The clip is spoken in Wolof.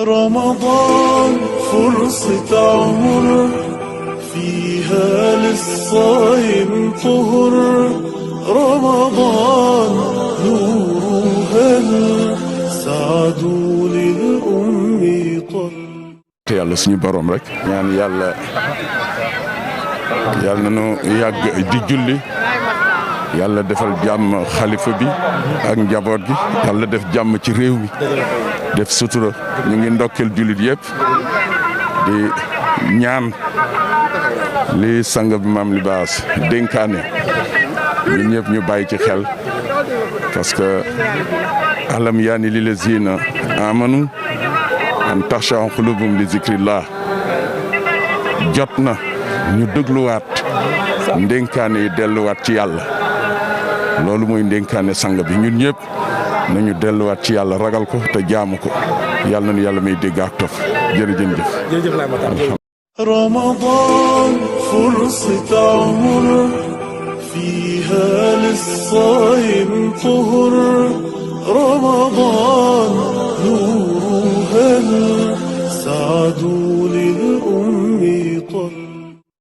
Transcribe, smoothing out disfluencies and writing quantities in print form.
رمضان فرصة عمر فيها للصايم طهر رمضان نور هل سعدوا للأم طر yàlla suñu borom rek ñaan yàlla nañu yàgg di julli yàlla defal jàmm xalifa bi ak njaboot gi yàlla def jàmm ci réew mi def sutura ñu ngi ndokkeel jullit yëpp di ñaan li sang bi maam Libaas dénkaane ñun ñëpp ñu bàyyi ci xel parce que alam yaani lillazina amanu an taxsha qulubum li zikrillah jot na ñu dégluwaat ndénkaane yi delluwaat ci yàlla loolu mooy ndénkaane sang bi ñun ñëpp nañu delluwaat ci yàlla ragal ko te jaamu ko yàlla nañu yàlla may dégg ak tof jërëjëf. رمضان فرصة عمر فيها للصايم طهر رمضان نور هل سعدوا للأم